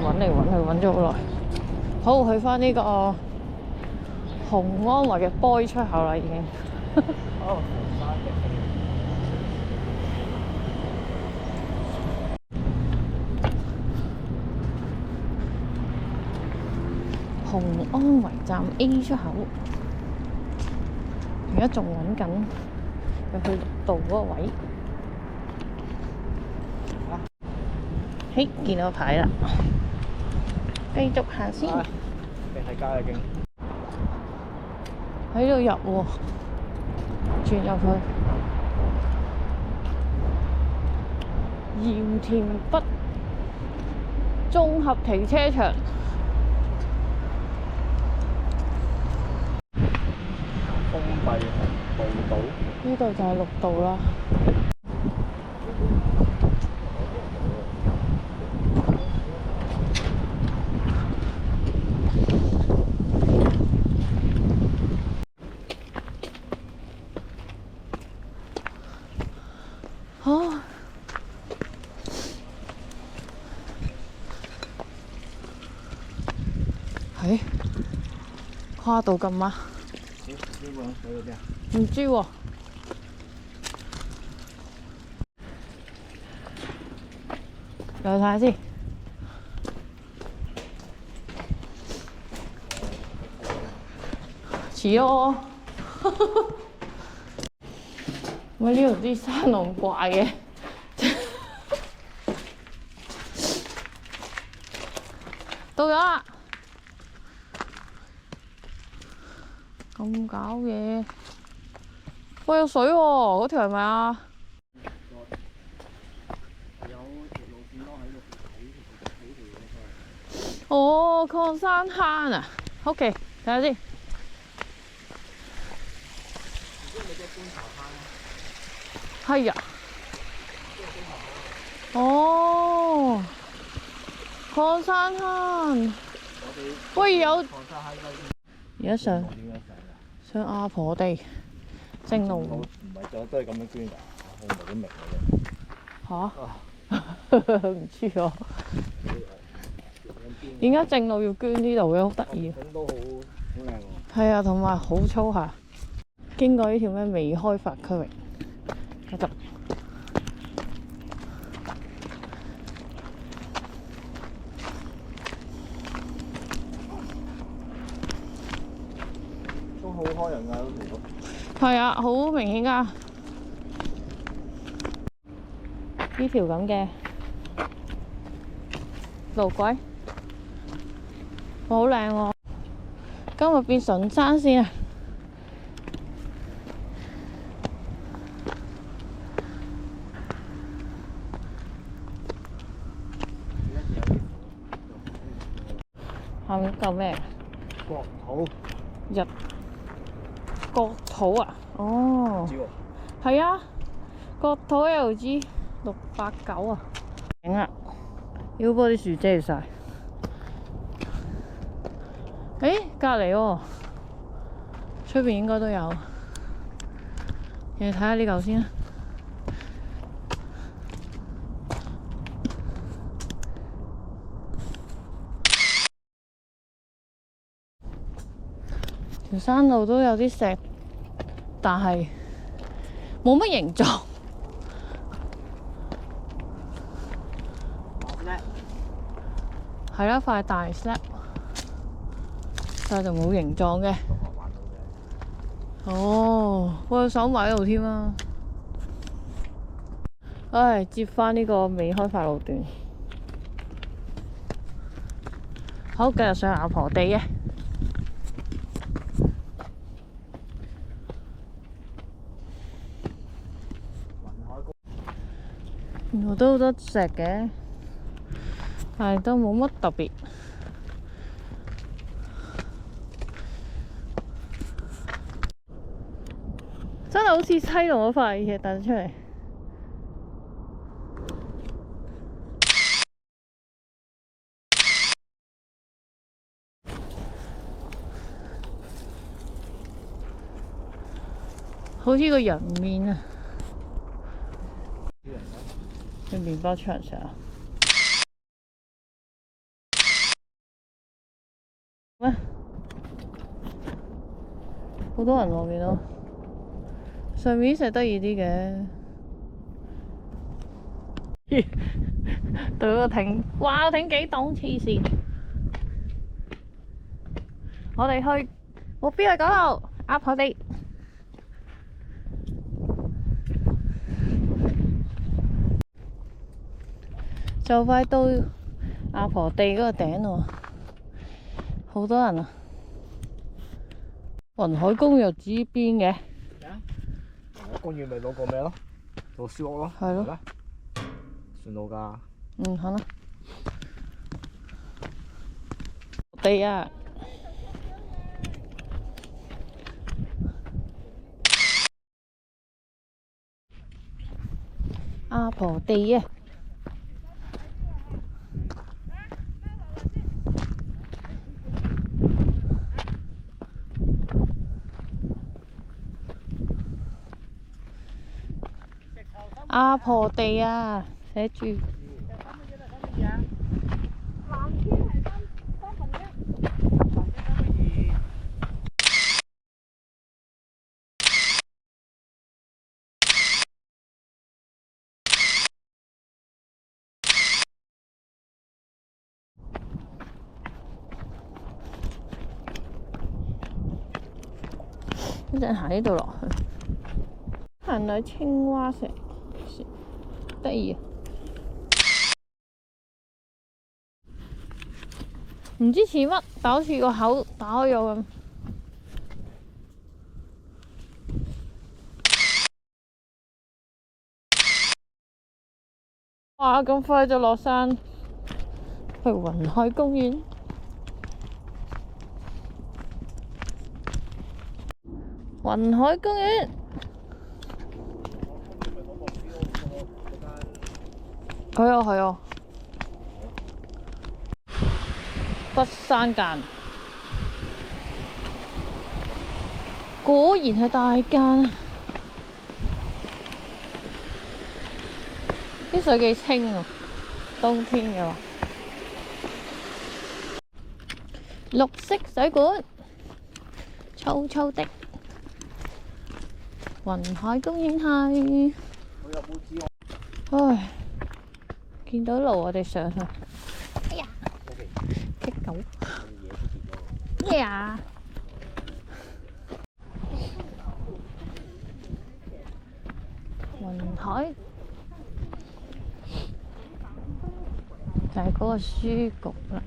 揾嚟揾去揾咗好耐。好，去翻呢個紅安圍嘅 boy 出口啦，已經。哦，紅安圍站 A 出口，而家仲揾緊入去6度嗰個位。嘿，見到牌啦，繼續行先。你喺街啦，已經喺度入喎，轉入去鹽田北綜合停車場。封閉紅步道。呢度就係6度啦。啊！係跨度咁啊？呢個人水嗰啲啊？唔知喎。嚟睇下先。似咯。喂，呢度啲山路咁怪嘅。到咗啦！咁搞嘢。喂，有水喎！嗰條係咪啊？有條路線咯，喺度睇條嘢。哦，礦山坑啊！OK，睇下先。係啊。哦，礦山坑。喂，有。而家上阿婆地正路。唔係就都係咁樣捐㗎，我唔係幾明嘅啫。嚇？唔知喎。點解正路要捐呢度嘅？好得意。景都好靚喎。係啊，同埋好粗下。經過呢條咩未開發區域，繼續。都好開人㗎嗰條路。係啊，好明顯㗎。呢條咁嘅路軌，好靚喎！今日變順山先啊！下面嚿咩？國土。國土啊！哦，係啊，國土 LG 689啊！頂啊！要幫啲樹遮晒。誒，隔離喎，出邊應該都有。你睇下呢嚿先啦。條山路都有啲石，但係冇乜形狀。係啦，塊大 slab， 但係就冇形狀嘅。哦，我有手埋喺度添啊！唉，接返呢個未開發路段。好，繼續上阿婆地嘅。原來都好多石嘅，但係都冇乜特別。真係好似西龍嗰塊嘢彈出嚟。好似個人面啊！個麵包出嚟食啊！咩？好多人喎，見到上面石得意啲嘅。對個艇，哇！個艇幾棟黐線。我哋去目標係嗰度，阿婆地。就快到阿婆地嗰個頂咯，好多人啊！雲海公園指邊嘅？公園咪攞個咩咯？攞書屋咯。係咯。順路㗎。嗯，好啦。地啊！阿婆地啊！阿婆地啊，寫住。藍天係3分1。一陣行呢度落去，行嚟青蛙石，得意啊！唔知似乜，但好似個口打開咗咁。哇！咁快就落山，去雲海公園。雲海公園。係啊係啊。北山間，果然係大間啊！啲水幾清啊，冬天嘅話。綠色水管，粗粗的。雲海公園係。唉，見到路我哋上去。哎呀！激狗。咩啊？雲海就係嗰個書局啦。